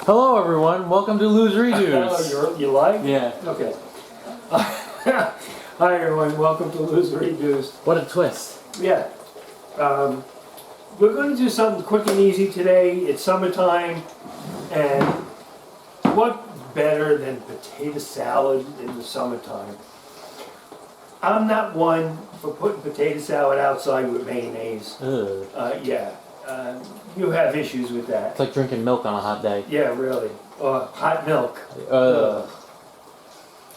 Hello everyone, welcome to Lose Oh, Redos. you like? Yeah. Okay. Hi everyone, welcome to Lose Redos. What a twist. Yeah. We're going to do something quick and easy today. It's summertime, and what better than potato salad in the summertime? I'm not one for putting potato salad outside with mayonnaise. Ugh. You have issues with that. It's like drinking milk on a hot day. Yeah, really. Or hot milk. Ugh.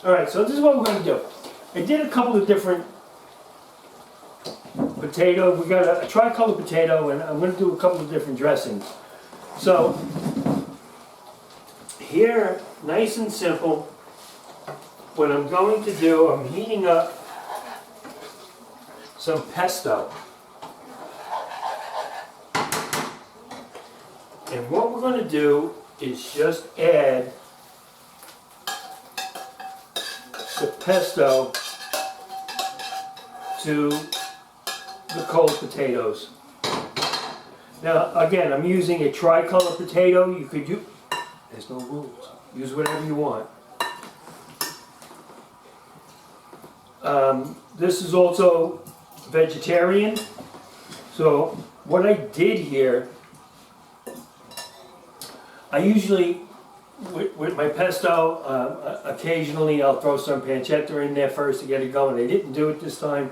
Alright, so this is what we're going to do. I did a couple of different potato. We got a tricolor potato, and I'm going to do a couple of different dressings. So, here, nice and simple, what I'm going to do, I'm heating up some pesto. And what we're going to do is just add the pesto to the cold potatoes. Now, again, I'm using a tricolor potato. You could use, there's no rules. Use whatever you want. This is also vegetarian. So what I did here, I usually, with my pesto, occasionally I'll throw some pancetta in there first to get it going. I didn't do it this time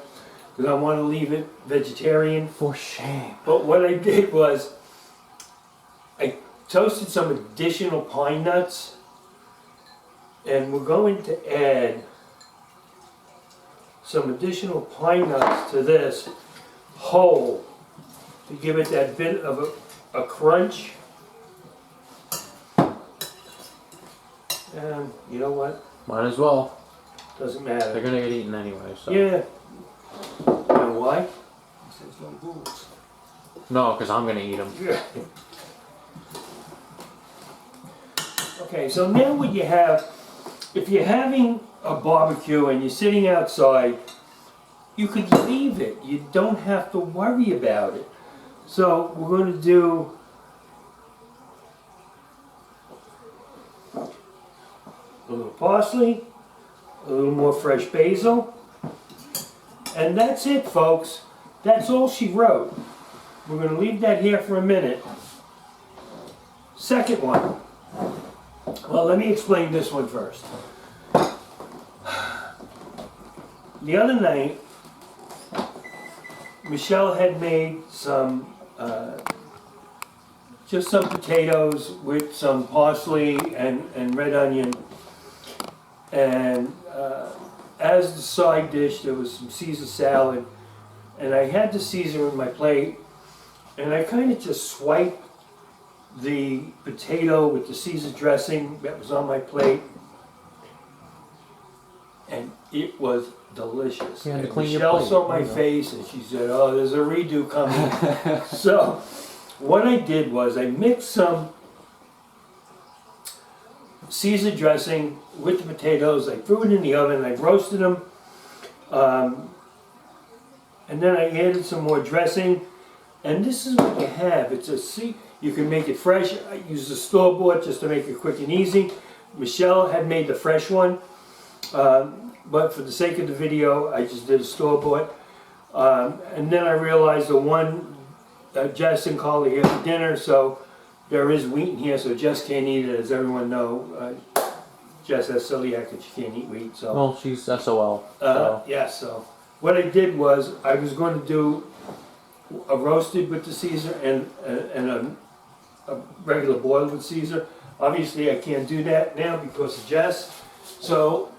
because I want to leave it vegetarian. For shame. But what I did was, I toasted some additional pine nuts, and we're going to add some additional pine nuts to this whole to give it that bit of a crunch. And you know what? Might as well. Doesn't They're matter. gonna get eaten anyway, so. Yeah. You know why? There's no rules. No, because I'm gonna eat them. Yeah. Okay, so now what you have, if you're having a barbecue and you're sitting outside, you could leave it. You don't have to worry about it. So we're going to do a little parsley, a little more fresh basil, and that's it, folks. That's all she wrote. We're going to leave that here for a minute. Second one. Well, let me explain this one first. The other night, Michelle had made some, just some potatoes with some parsley and red onion. And as the side dish, there was some Caesar salad. And I had the Caesar in my plate. And I kind of just swiped the potato with the Caesar dressing that was on my plate. And it was delicious. You had to And clean your Michelle plate. saw my face and she said, "Oh, there's a redo coming." So what I did was I mixed some Caesar dressing with the potatoes. I threw it in the oven. I roasted them. And then I added some more dressing. And this is what you have. It's a you can make it fresh. I used the store-bought just to make it quick and easy. Michelle had made the fresh one. But for the sake of the video, I just did a store-bought. And then I realized the one Jess and Carly here for dinner, so there is wheat in here, so Jess can't eat it, as everyone knows. Jess has celiac and she can't eat wheat, so. Well, she's SOL. So. Yeah, so what I did was I was going to do a roasted with the Caesar and a regular boiled with Caesar. Obviously, I can't do that now because of Jess. So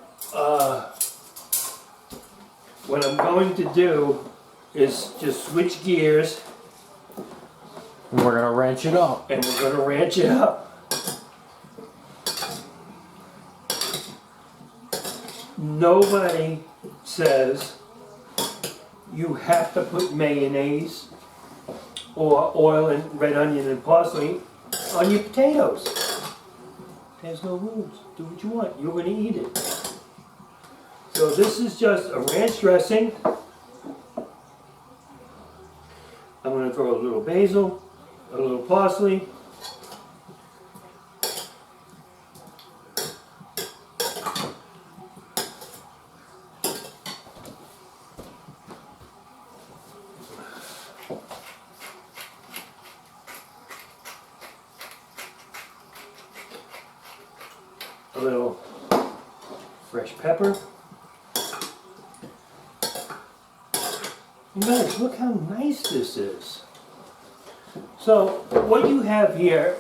what I'm going to do is just switch gears. And we're gonna ranch it up. And we're going to ranch it up. Nobody says you have to put mayonnaise or oil and red onion and parsley on your potatoes. There's no rules. Do what you want. You're going to eat it. So this is just a ranch dressing. I'm going to throw a little basil, a little parsley, a little fresh pepper. And guys, look how nice this is. So what you have here,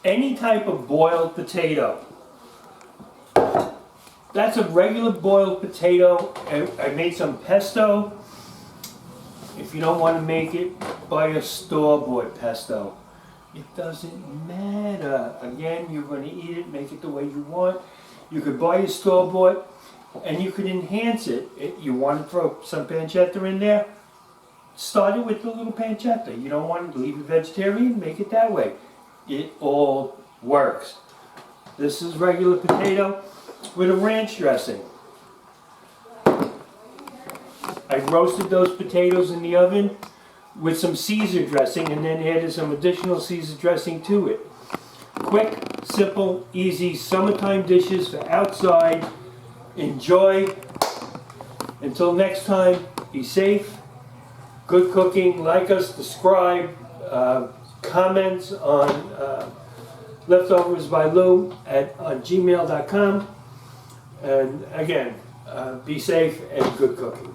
any type of boiled potato. That's a regular boiled potato. I made some pesto. If you don't want to make it, buy a store-bought pesto. It doesn't matter. Again, you're going to eat it, make it the way you want. You could buy a store-bought and you could enhance it. You want to throw some pancetta in there? Start it with the little pancetta. You don't want to leave it vegetarian? Make it that way. It all works. This is regular potato with a ranch dressing. I roasted those potatoes in the oven with some Caesar dressing and then added some additional Caesar dressing to it. Quick, simple, easy, summertime dishes for outside. Enjoy. Until next time, be safe. Good cooking. Like us, subscribe, comments on Leftovers by Lou on gmail.com. And again, be safe and good cooking.